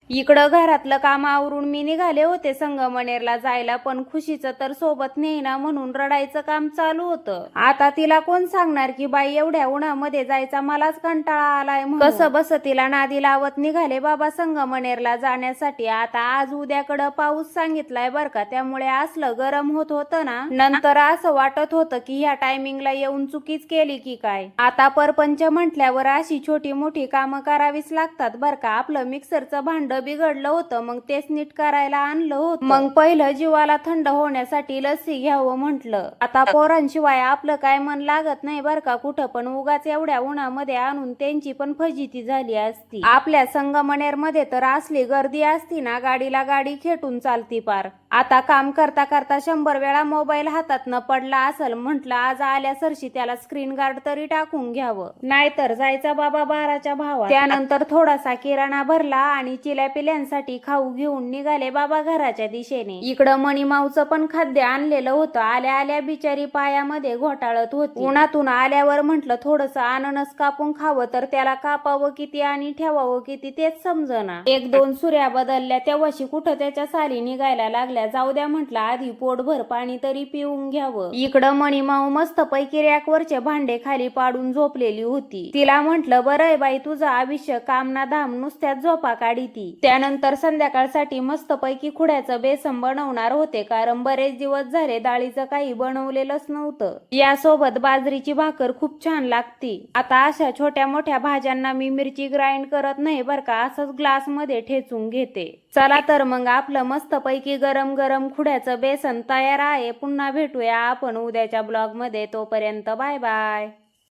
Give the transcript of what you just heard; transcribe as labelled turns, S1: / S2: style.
S1: इकडं घरातलं काम आवरून मी निघाले होते संगमनेरला जायला, पण खुशीचं तर सोबत नेईना म्हणून रडायचं काम चालू होतं. आता तिला कोण सांगणार की बाई एवढ्या उन्हामध्ये जायचा मलाच कंटाळा आलाय म्हणून. कसं बस तिला नादी लावत निघाले बाबा संगमनेरला जाण्यासाठी. आता आज उद्याकडं पाऊस सांगितलाय बर का, त्यामुळे असलं गरम होत होतं ना, नंतर असं वाटत होतं की ह्या टायमिंगला येऊन चुकीच केली की काय. आता परपंच म्हटल्यावर अशी छोटी मोठी कामं करावीच लागतात बर का. आपलं मिक्सरचं भांड बिघडलं होतं, मग तेच नीट करायला आणलं होतं. मग पहिलं जीवाला थंड होण्यासाठी लस्सी घ्यावं म्हंटल. आता पोरांशिवाय आपलं काय मन लागत नाही बर का कुठं, पण उगाच एवढ्या उन्हामध्ये आणून त्यांची पण फजिती झाली असती. आपल्या संगमनेर मध्ये तर असली गर्दी असती ना, गाडीला गाडी खेटून चालती पार. आता काम करता करता 100 वेळा मोबाईल हातात न पडला असल, म्हंटल आज आल्या सरशी त्याला स्क्रीन गार्ड तरी टाकून घ्यावं, नाहीतर जायचा बाबा 12च्या भावात. त्यानंतर थोडासा किराणा भरला आणि चिल्या पिल्यांसाठी खाऊ घेऊन निघाले बाबा घराच्या दिशेने. इकडं मणिमाऊचं पण खाद्य आणलेलं होतं. आल्या आल्या बिचारी पायामध्ये घोटाळत होती. उन्हातून आल्यावर म्हंटल थोडस अननस कापून खावं, तर त्याला कापावं किती आणि ठेवावं किती तेच समजना. 1-2 सुऱ्या बदलल्या तेव्हाशी कुठं त्याच्या साली निघायला लागल्या. जाऊ द्या म्हंटल, आधी पोटभर पाणी तरी पिऊन घ्यावं. इकडं मणिमाऊ मस्त पैकी रॅकवरचे भांडे खाली पाडून झोपलेली होती. तिला म्हंटल बरंय बाई तुझं आयुष्य काम ना धाम, नुसत्याच झोपा काढीती. त्यानंतर संध्याकाळसाठी मस्त पैकी खुड्याचं बेसन बनवणार होते, कारण बरेच दिवस झाले डाळीचं काही बनवलेलंच नव्हतं. यासोबत बाजरीची भाकर खूप छान लागती. आता अशा छोट्या मोठ्या भाज्यांना मी मिरची ग्राइंड करत नाही बर का, असंच ग्लास मध्ये ठेचून घेते. चला तर मग आपलं मस्त पैकी गरम गरम खुड्याचं बेसन तयार आहे. पुन्हा भेटूया आपण उद्याच्या ब्लॉग मध्ये. तोपर्यंत बाय बाय.